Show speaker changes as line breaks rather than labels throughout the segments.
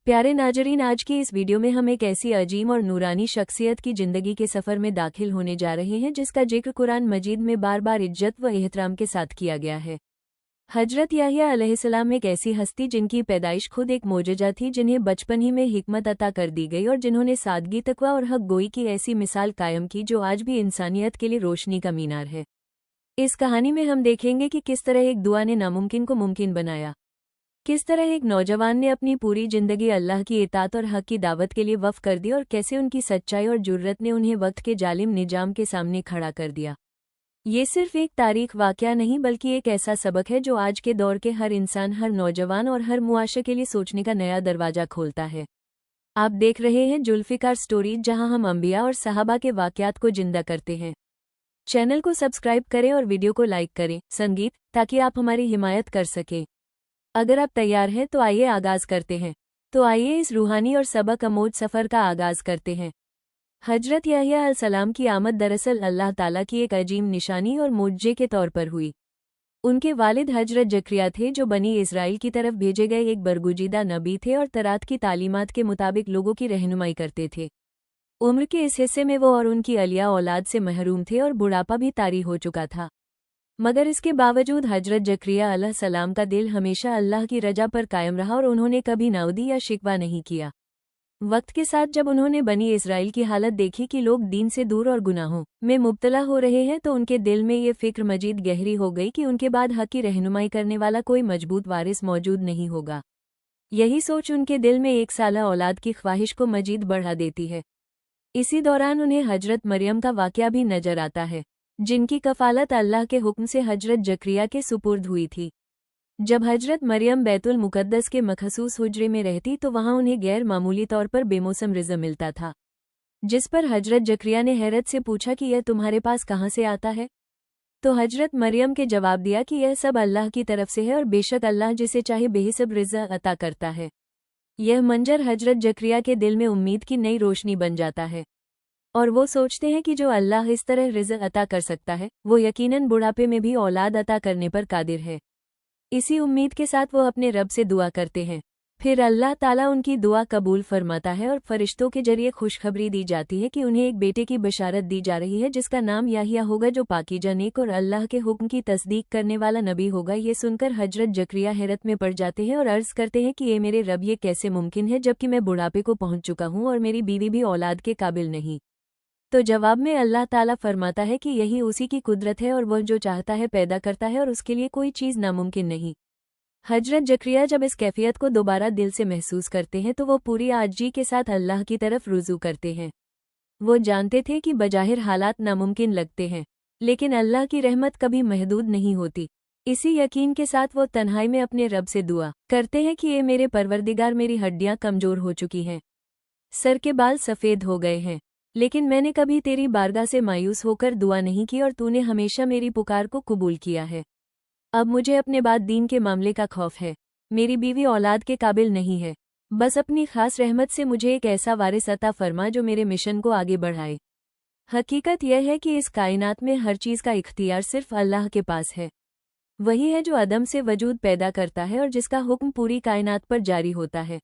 प्यारे नाजरीन, आज की इस वीडियो में हम एक ऐसी अजीम और नूरानी शख्सियत की ज़िंदगी के सफ़र में दाखिल होने जा रहे हैं जिसका जिक्र कुरान मजीद में बार बार इज्जत व एहतराम के साथ किया गया है। हजरत याहिया अलैहिस्सलाम एक ऐसी हस्ती जिनकी पैदाइश खुद एक मोजज़ा थी, जिन्हें बचपन ही में हिकमत अता कर दी गई और जिन्होंने सादगी, तकवा और हक गोई की ऐसी मिसाल कायम की जो आज भी इंसानियत के लिए रोशनी का मीनार है। इस कहानी में हम देखेंगे कि किस तरह एक दुआ ने नामुमकिन को मुमकिन बनाया, किस तरह एक नौजवान ने अपनी पूरी जिंदगी अल्लाह की इताअत और हक की दावत के लिए वक्फ कर दी और कैसे उनकी सच्चाई और जुर्रत ने उन्हें वक्त के जालिम निजाम के सामने खड़ा कर दिया। ये सिर्फ एक तारीख वाक़या नहीं बल्कि एक ऐसा सबक है जो आज के दौर के हर इंसान, हर नौजवान और हर मुआशरे के लिए सोचने का नया दरवाज़ा खोलता है। आप देख रहे हैं जुल्फ़िकार स्टोरीज, जहां हम अंबिया और सहाबा के वाक़यात को जिंदा करते हैं। चैनल को सब्सक्राइब करें और वीडियो को लाइक करें संगीत, ताकि आप हमारी हिमायत कर सकें। अगर आप तैयार हैं तो आइए आगाज़ करते हैं। तो आइए इस रूहानी और सबक अमोज सफ़र का आगाज़ करते हैं। हजरत याहिया अलैहिस्सलाम की आमद दरअसल अल्लाह ताला की एक अजीम निशानी और मुअज्जे के तौर पर हुई। उनके वालिद हजरत जकरिया थे, जो बनी इस्राइल की तरफ भेजे गए एक बरगुजीदा नबी थे और तरात की तालीमात के मुताबिक लोगों की रहनुमाई करते थे। उम्र के इस हिस्से में वो और उनकी अलिया औलाद से महरूम थे और बुढ़ापा भी तारी हो चुका था। मगर इसके बावजूद हजरत जकरिया अलैहिस्सलाम का दिल हमेशा अल्लाह की रजा पर कायम रहा और उन्होंने कभी नाउदी या शिकवा नहीं किया। वक्त के साथ जब उन्होंने बनी इस्राइल की हालत देखी कि लोग दीन से दूर और गुनाहों में मुब्तला हो रहे हैं, तो उनके दिल में ये फिक्र मजीद गहरी हो गई कि उनके बाद हक की रहनुमाई करने वाला कोई मजबूत वारिस मौजूद नहीं होगा। यही सोच उनके दिल में एक साला औलाद की ख्वाहिश को मजीद बढ़ा देती है। इसी दौरान उन्हें हजरत मरियम का वाक़या भी नजर आता है, जिनकी कफ़ालत अल्लाह के हुक्म से हजरत जकरिया के सुपुर्द हुई थी। जब हजरत मरियम बैतुल मुक़द्दस के मखसूस हुजरे में रहती तो वहाँ उन्हें गैर मामूली तौर पर बेमौसम रिज़्क़ मिलता था, जिस पर हजरत जकरिया ने हैरत से पूछा कि यह तुम्हारे पास कहाँ से आता है? तो हजरत मरियम के जवाब दिया कि यह सब अल्लाह की तरफ से है और बेशक अल्लाह जिसे चाहे बेहिसाब रिज़्क़ अता करता है। यह मंजर हजरत जकरिया के दिल में उम्मीद की नई रोशनी बन जाता है और वो सोचते हैं कि जो अल्लाह इस तरह रिज़्क़ अता कर सकता है, वो यकीनन बुढ़ापे में भी औलाद अता करने पर कादिर है। इसी उम्मीद के साथ वो अपने रब से दुआ करते हैं। फिर अल्लाह ताला उनकी दुआ कबूल फरमाता है और फरिश्तों के जरिए खुशखबरी दी जाती है कि उन्हें एक बेटे की बशारत दी जा रही है, जिसका नाम याहिया होगा, जो पाकीज़ा, नेक और अल्लाह के हुक्म की तस्दीक करने वाला नबी होगा। ये सुनकर हजरत जकरिया हैरत में पड़ जाते हैं और अर्ज़ करते हैं कि ये मेरे रब, ये कैसे मुमकिन है जबकि मैं बुढ़ापे को पहुंच चुका हूँ और मेरी बीवी भी औलाद के काबिल नहीं। तो जवाब में अल्लाह ताला फरमाता है कि यही उसी की कुदरत है और वह जो चाहता है पैदा करता है और उसके लिए कोई चीज़ नामुमकिन नहीं। हजरत जकरिया जब इस कैफियत को दोबारा दिल से महसूस करते हैं तो वो पूरी आजिज़ी के साथ अल्लाह की तरफ रुजू करते हैं। वो जानते थे कि बजाहिर हालात नामुमकिन लगते हैं, लेकिन अल्लाह की रहमत कभी महदूद नहीं होती। इसी यकीन के साथ वो तन्हाई में अपने रब से दुआ करते हैं कि ये मेरे परवरदिगार, मेरी हड्डियां कमज़ोर हो चुकी हैं, सर के बाल सफ़ेद हो गए हैं, लेकिन मैंने कभी तेरी बारगाह से मायूस होकर दुआ नहीं की और तूने हमेशा मेरी पुकार को कबूल किया है। अब मुझे अपने बाद दीन के मामले का खौफ है। मेरी बीवी औलाद के काबिल नहीं है, बस अपनी खास रहमत से मुझे एक ऐसा वारिस अता फरमा जो मेरे मिशन को आगे बढ़ाए। हकीकत यह है कि इस कायनात में हर चीज़ का इख्तियार सिर्फ अल्लाह के पास है। वही है जो अदम से वजूद पैदा करता है और जिसका हुक्म पूरी कायनात पर जारी होता है।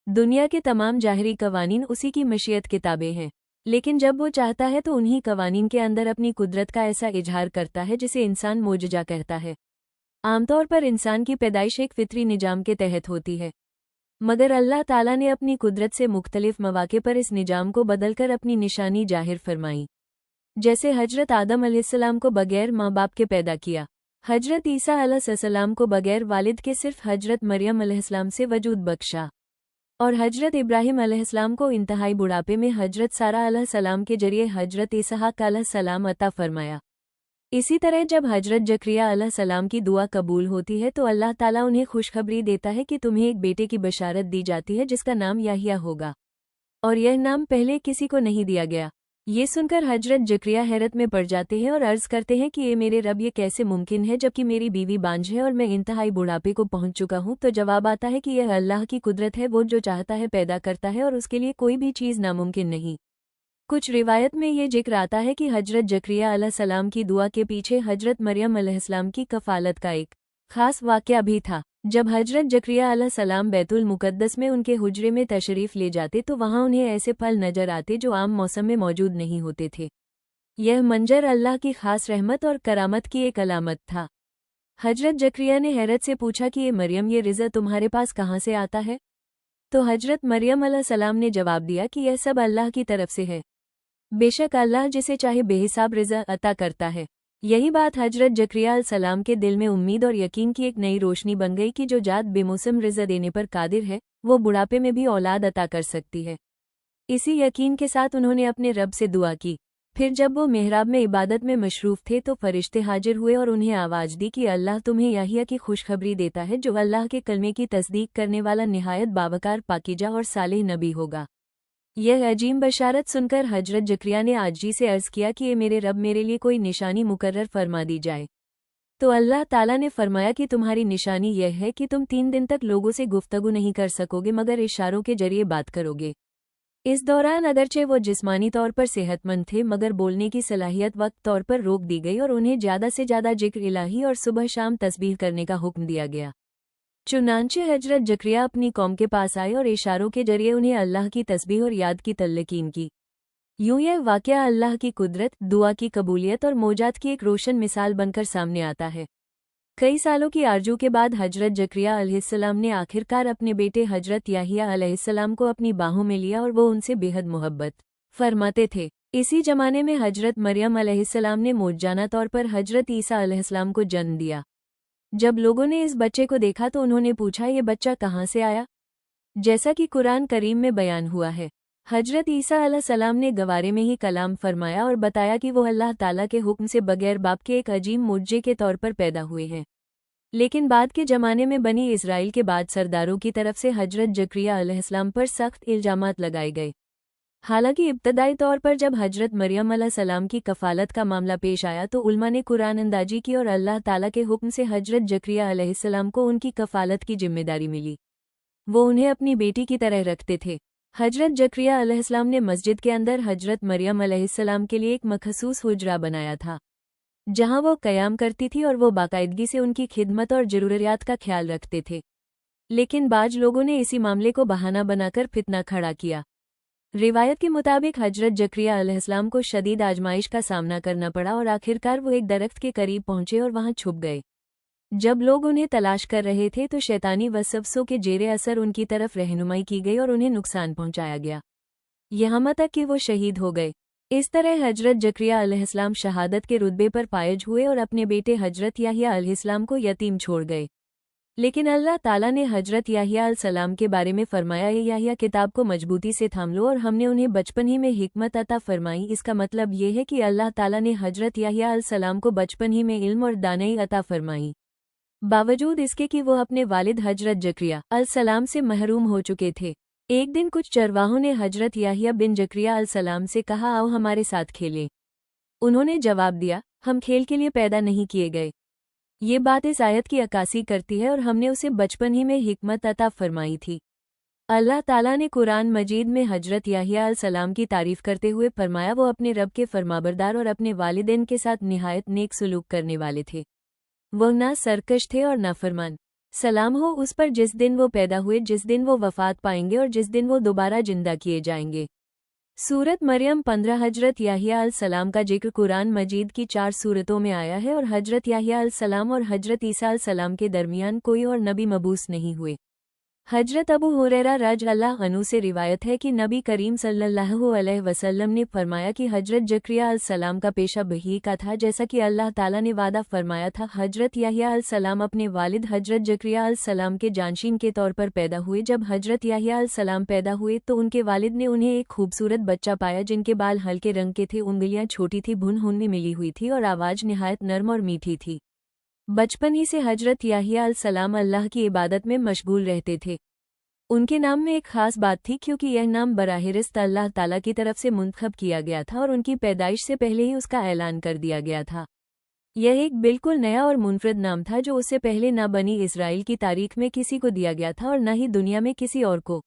दुनिया के तमाम जाहिरी कवानीन उसी की मशीयत के ताबे हैं, लेकिन जब वो चाहता है तो उन्हीं कवानीन के अंदर अपनी कुदरत का ऐसा इजहार करता है जिसे इंसान मोजज़ा कहता है। आमतौर पर इंसान की पैदाइश एक फितरी निजाम के तहत होती है, मगर अल्लाह ताला ने अपनी कुदरत से मुख्तलिफ मौक़े पर इस निजाम को बदलकर अपनी निशानी जाहिर फरमाई। जैसे हजरत आदम अलैहिस्सलाम को बगैर माँ बाप के पैदा किया, हजरत ईसा अलैहिस्सलाम को बगैर वालिद के सिर्फ हजरत मरियम अलैहिस्सलाम से वजूद बख्शा, और हजरत इब्राहिम अलैहिस्सलाम को इंतहाई बुढ़ापे में हजरत सारा अलैहिस्सलाम के जरिए हजरत इसहाक अलैहिस्सलाम अता फरमाया। इसी तरह जब हजरत जकरिया अलैहिस्सलाम की दुआ कबूल होती है तो अल्लाह ताला उन्हें खुशखबरी देता है कि तुम्हें एक बेटे की बशारत दी जाती है जिसका नाम याहिया होगा, और यह नाम पहले किसी को नहीं दिया गया। ये सुनकर हजरत जकरिया हैरत में पड़ जाते हैं और अर्ज़ करते हैं कि ये मेरे रब, ये कैसे मुमकिन है जबकि मेरी बीवी बांझ है और मैं इंतहाई बुढ़ापे को पहुंच चुका हूँ। तो जवाब आता है कि यह अल्लाह की कुदरत है, वो जो चाहता है पैदा करता है और उसके लिए कोई भी चीज़ नामुमकिन नहीं। कुछ रिवायत में ये जिक्र आता है कि हजरत जकरिया अलैहिस्सलाम की दुआ के पीछे हजरत मरियम अलैहिस्सलाम की कफ़ालत का एक ख़ास वाक़या भी था। जब हजरत जकरिया अलैहिस्सलाम बैतुल मुकद्दस में उनके हुजरे में तशरीफ़ ले जाते तो वहाँ उन्हें ऐसे फल नजर आते जो आम मौसम में मौजूद नहीं होते थे। यह मंजर अल्लाह की खास रहमत और करामत की एक अलामत था। हजरत जकरिया ने हैरत से पूछा कि ये मरियम, ये रिज़्क़ तुम्हारे पास कहाँ से आता है? तो हजरत मरियम अलैहिस्सलाम ने जवाब दिया कि यह सब अल्लाह की तरफ से है। बेशक अल्लाह जिसे चाहे बेहिसाब रिज़्क़ अता करता है। यही बात हजरत जकरिया अलैहिस्सलाम के दिल में उम्मीद और यकीन की एक नई रोशनी बन गई कि जो जात बेमौसम रिज़्क़ देने पर कादिर है, वो बुढ़ापे में भी औलाद अता कर सकती है। इसी यकीन के साथ उन्होंने अपने रब से दुआ की। फिर जब वो मेहराब में इबादत में मशरूफ़ थे तो फरिश्ते हाजिर हुए और उन्हें आवाज़ दी कि अल्लाह तुम्हें याहिया की खुशखबरी देता है जो अल्लाह के कलमे की तस्दीक करने वाला निहायत बावकार, पाकीजा और सालेह नबी होगा। यह अजीम बशारत सुनकर हजरत जकरिया ने आजी से अर्ज़ किया कि ये मेरे रब, मेरे लिए कोई निशानी मुकर्रर फरमा दी जाए। तो अल्लाह ताला ने फरमाया कि तुम्हारी निशानी यह है कि तुम 3 दिन तक लोगों से गुफ्तगू नहीं कर सकोगे मगर इशारों के जरिए बात करोगे। इस दौरान अगरचे वो जिस्मानी तौर पर सेहतमंद थे मगर बोलने की सलाहियत वक्त तौर पर रोक दी गई और उन्हें ज़्यादा से ज़्यादा जिक्र इलाही और सुबह शाम तस्बीह करने का हुक्म दिया गया। चुनांचे हजरत जकरिया अपनी कौम के पास आए और इशारों के जरिए उन्हें अल्लाह की तस्बीह और याद की तल्कीन की। यूं यह वाक़या अल्लाह की कुदरत, दुआ की कबूलियत और मोजात की एक रोशन मिसाल बनकर सामने आता है। कई सालों की आरजू के बाद हजरत जकरिया अलैहिस्सलाम ने आखिरकार अपने बेटे हजरत याहिया अलैहिस्सलाम को अपनी बाहों में लिया और वो उनसे बेहद मोहब्बत फरमाते थे। इसी जमाने में हजरत मरियम अलैहिस्सलाम ने मौजूदा तौर पर हजरत ईसा अलैहिस्सलाम को जन्म दिया। जब लोगों ने इस बच्चे को देखा तो उन्होंने पूछा, ये बच्चा कहाँ से आया? जैसा कि कुरान करीम में बयान हुआ है, हजरत ईसा अलैहिस्सलाम ने गवारे में ही कलाम फरमाया और बताया कि वो अल्लाह ताला के हुक्म से बगैर बाप के एक अजीम मुअज्जे के तौर पर पैदा हुए हैं। लेकिन बाद के ज़माने में बनी इसराइल के बाद सरदारों की तरफ से हजरत जकरिया अलैहिस्सलाम पर सख्त इल्जामात लगाए गए। हालांकि इब्तदाई तौर पर जब हजरत मरियम अलैहिस्सलाम की कफ़ालत का मामला पेश आया तो उलमा ने कुरान अंदाजी की और अल्लाह ताला के हुक्म से हजरत जकरिया अलैहिस्सलाम को उनकी कफ़ालत की जिम्मेदारी मिली। वो उन्हें अपनी बेटी की तरह रखते थे। हजरत जकरिया अलैहिस्सलाम ने मस्जिद के अंदर हजरत मरियम अलैहिस्सलाम के लिए एक मखसूस हुजरा बनाया था, जहां वो क़याम करती थी और वो बाकायदगी से उनकी खिदमत और ज़रूरियात का ख्याल रखते थे। लेकिन बाज़ लोगों ने इसी मामले को बहाना बनाकर फितना खड़ा किया। रिवायत के मुताबिक हजरत जकरिया अलैहिस्सलाम को शदीद आजमाइश का सामना करना पड़ा और आखिरकार वो एक दरख्त के करीब पहुंचे और वहां छुप गए। जब लोग उन्हें तलाश कर रहे थे तो शैतानी वसवसों के जेरे असर उनकी तरफ रहनुमाई की गई और उन्हें नुकसान पहुंचाया गया, यहाँ तक कि वो शहीद हो गए। इस तरह हजरत जकरिया अलैहिस्सलाम शहादत के रुतबे पर फायज हुए और अपने बेटे हजरत याहिया अलैहिस्सलाम को यतीम छोड़ गए। लेकिन अल्लाह ताला ने हजरत याहिया अलैहिस्सलाम के बारे में फरमाया, ये याहिया किताब को मजबूती से थाम लो और हमने उन्हें बचपन ही में हिकमत अता फरमाई। इसका मतलब ये है कि अल्लाह ताला ने हजरत याहिया अलैहिस्सलाम को बचपन ही में इल्म और दानई अता फरमाई, बावजूद इसके कि वो अपने वालिद हजरत जकरिया अलैहिस्सलाम से महरूम हो चुके थे। एक दिन कुछ चरवाहों ने हजरत याहिया बिन जकरिया अलैहिस्सलाम से कहा, आओ हमारे साथ खेलें। उन्होंने जवाब दिया, हम खेल के लिए पैदा नहीं किए गए। ये बात इस आयत की अक्कासी करती है और हमने उसे बचपन ही में हिकमत अता फरमाई थी। अल्लाह ताला ने कुरान मजीद में हजरत याहिया अलैहिस्सलाम की तारीफ करते हुए फरमाया, वो अपने रब के फरमाबरदार और अपने वालिदैन के साथ निहायत नेक सलूक करने वाले थे। वह ना सरकश थे और ना फरमान। सलाम हो उस पर जिस दिन वो पैदा हुए, जिस दिन वो वफ़ात पाएंगे और जिस दिन वो दोबारा जिंदा किए जाएंगे। सूरत मरियम 15। हजरत याहिया अलैहिस्सलाम का जिक्र कुरान मजीद की 4 सूरतों में आया है और हजरत याहिया अलैहिस्सलाम और हजरत ईसा अलैहिस्सलाम के दरमियान कोई और नबी मबूस नहीं हुए। हजरत अबू हुरैरा रज़ियल्लाहु अन्हु से रिवायत है कि नबी करीम सल्लल्लाहु अलैहि वसल्लम ने फरमाया कि हजरत जकरिया अलैहिस्सलाम का पेशा बही का था, जैसा कि अल्लाह ताला ने वादा फरमाया था। हजरत याहिया अलैहिस्सलाम अपने वालिद हजरत जकरिया अलैहिस्सलाम के जानशीन के तौर पर पैदा हुए। जब हजरत याहिया अलैहिस्सलाम पैदा हुए तो उनके वालिद ने उन्हें एक खूबसूरत बच्चा पाया जिनके बाल हल्के रंग के थे, उंगलियां छोटी थी, भुन-हुन मिली हुई थी और आवाज़ निहायत नर्म और मीठी थी। बचपन ही से हजरत याहिया अलैहिस्सलाम अल्लाह की इबादत में मशगूल रहते थे। उनके नाम में एक खास बात थी क्योंकि यह नाम बराह-ए-रास्त अल्लाह ताला की तरफ से मुंतखब किया गया था और उनकी पैदाइश से पहले ही उसका ऐलान कर दिया गया था। यह एक बिल्कुल नया और मुनफरद नाम था जो उससे पहले ना बनी इसराइल की तारीख में किसी को दिया गया था और न ही दुनिया में किसी और को।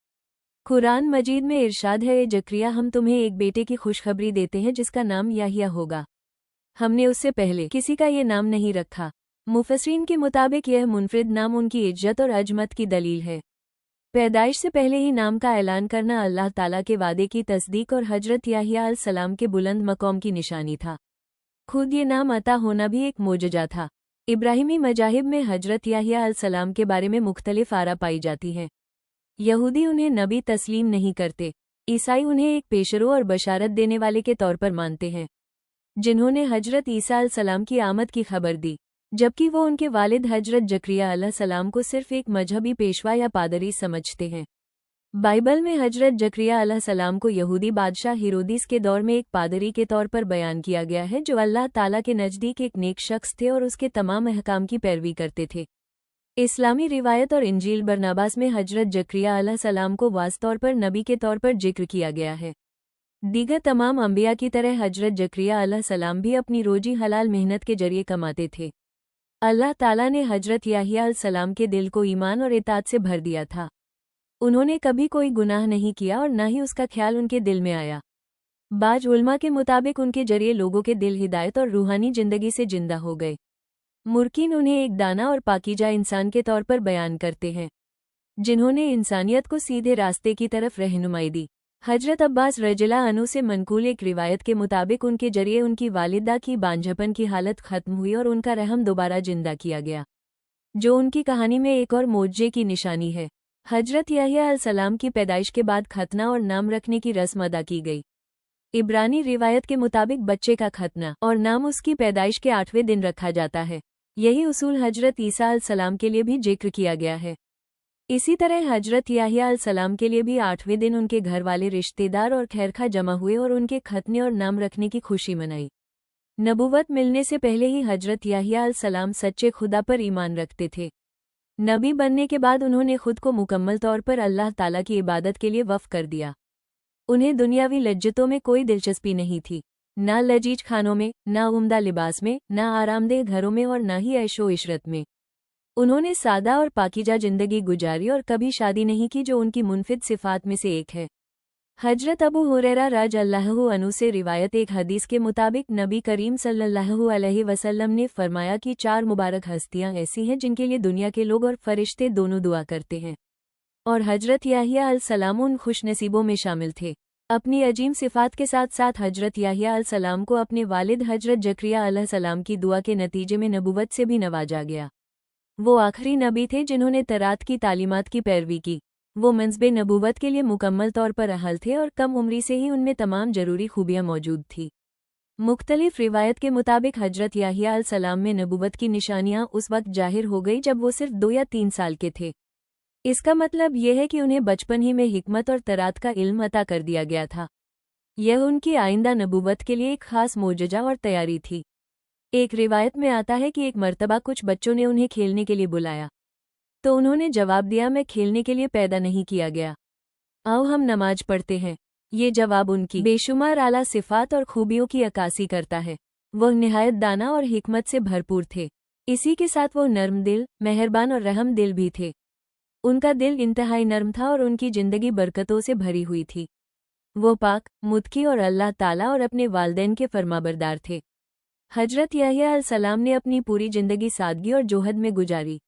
कुरान मजीद में इरशाद है, ए जकरिया, हम तुम्हें एक बेटे की खुशखबरी देते हैं जिसका नाम याहिया होगा। हमने उससे पहले किसी का ये नाम नहीं रखा। मुफस्सिरीन के मुताबिक यह मुनफरिद नाम उनकी इज्जत और अजमत की दलील है। पैदाइश से पहले ही नाम का ऐलान करना अल्लाह ताला के वादे की तस्दीक और हजरत याहिया अलैहिस्सलाम के बुलंद मकाम की निशानी था। खुद ये नाम अता होना भी एक मोजज़ा था। इब्राहिमी मजाहिब में हजरत याहिया अलैहिस्सलाम के बारे में मुख्तलिफ आरा पाई जाती हैं। यहूदी उन्हें नबी तस्लीम नहीं करते, ईसाई उन्हें एक पेशरो और बशारत देने वाले के तौर पर मानते हैं, जिन्होंने हजरत ईसा अलैहिस्सलाम की आमद की खबर दी, जबकि वो उनके वालिद हजरत जकरिया अलैहिस्सलाम को सिर्फ एक मजहबी पेशवा या पादरी समझते हैं। बाइबल में हजरत जकरिया अलैहिस्सलाम को यहूदी बादशाह हेरोदिस के दौर में एक पादरी के तौर पर बयान किया गया है, जो अल्लाह ताला के नज़दीक एक नेक शख्स थे और उसके तमाम अहकाम की पैरवी करते थे। इस्लामी रिवायत और इंजील बरनाबास में हजरत जकरिया अलैहिस्सलाम को वाज़ तौर पर नबी के तौर पर जिक्र किया गया है। दीगर तमाम अंबिया की तरह हजरत जकरिया अलैहिस्सलाम भी अपनी रोजी हलाल मेहनत के जरिए कमाते थे। अल्लाह ताला ने हजरत याहिया अलैहिस्सलाम के दिल को ईमान और इताअत से भर दिया था। उन्होंने कभी कोई गुनाह नहीं किया और न ही उसका ख्याल उनके दिल में आया। बाज उलमा के मुताबिक उनके जरिए लोगों के दिल हिदायत और रूहानी जिंदगी से जिंदा हो गए। मुर्किन उन्हें एक दाना और पाकीजा इंसान के तौर पर बयान करते हैं, जिन्होंने इंसानियत को सीधे रास्ते की तरफ रहनुमाई दी। हजरत अब्बास रज़ियल्लाहु अन्हु से मनकूल एक रिवायत के मुताबिक उनके जरिए उनकी वालिदा की बांझपन की हालत खत्म हुई और उनका रहम दोबारा जिंदा किया गया, जो उनकी कहानी में एक और मोजज़े की निशानी है। हजरत याहिया अलैहिस्सलाम की पैदाइश के बाद खतना और नाम रखने की रस्म अदा की गई। इब्रानी रिवायत के मुताबिक बच्चे का खतना और नाम उसकी पैदाइश के 8वें दिन रखा जाता है। यही उसूल हजरत ईसा अलैहिस्सलाम के लिए भी जिक्र किया गया है। इसी तरह हजरत याहिया अलैहिस्सलाम के लिए भी 8वें दिन उनके घर वाले रिश्तेदार और खैरखा जमा हुए और उनके खतने और नाम रखने की खुशी मनाई। नबूवत मिलने से पहले ही हजरत याहिया अलैहिस्सलाम सच्चे खुदा पर ईमान रखते थे। नबी बनने के बाद उन्होंने खुद को मुकम्मल तौर पर अल्लाह ताला की इबादत के लिए वफ़ कर दिया। उन्हें दुनियावी लज्जतों में कोई दिलचस्पी नहीं थी, न लजीज खानों में, न उम्दा लिबास में, न आरामदेह घरों में और न ही ऐशो इशरत में। उन्होंने सादा और पाकीजा जिंदगी गुजारी और कभी शादी नहीं की, जो उनकी मुनफिद सिफात में से एक है। हजरत अबू हुरैरा रज़ियल्लाहु अन्हु से रिवायत एक हदीस के मुताबिक नबी करीम सल्लल्लाहु अलैहि वसल्लम ने फरमाया कि 4 मुबारक हस्तियां ऐसी हैं जिनके लिए दुनिया के लोग और फरिश्ते दोनों दुआ करते हैं, और हजरत याहिया अलैहिस्सलाम उन खुशनसीबों में शामिल थे। अपनी अजीम सिफात के साथ साथ हजरत याहिया अलैहिस्सलाम को अपने वालिद हजरत जकरिया अलैहिस्सलाम की दुआ के नतीजे में नबूवत से भी नवाजा गया। वो आखिरी नबी थे जिन्होंने तरात की तालीमात की पैरवी की। वो मंसबे नबूवत के लिए मुकम्मल तौर पर अहल थे और कम उम्री से ही उनमें तमाम जरूरी खूबियां मौजूद थी। मुख्तलिफ रिवायत के मुताबिक हजरत याहिया अलैहिस्सलाम में नबूवत की निशानियां उस वक्त जाहिर हो गई जब वो सिर्फ 2 या 3 साल के थे। इसका मतलब यह है कि उन्हें बचपन ही में हिकमत और तरात का इल्म अता कर दिया गया था। यह उनकी आइंदा नबूवत के लिए एक खास मोजज़ा और तैयारी थी। एक रिवायत में आता है कि एक मर्तबा कुछ बच्चों ने उन्हें खेलने के लिए बुलाया, तो उन्होंने जवाब दिया, मैं खेलने के लिए पैदा नहीं किया गया, आओ हम नमाज पढ़ते हैं। ये जवाब उनकी बेशुमार आला सिफात और खूबियों की अक्कासी करता है। वह निहायत दाना और हिकमत से भरपूर थे। इसी के साथ वो नर्म दिल, मेहरबान और रहम दिल भी थे। उनका दिल इंतहाई नर्म था और उनकी जिंदगी बरकतों से भरी हुई थी। वो पाक, मुत्की और अल्लाह ताला और अपने वालिदैन के फरमाबरदार थे। हजरत याहिया अलैहिस्सलाम ने अपनी पूरी जिंदगी सादगी और जोहद में गुजारी।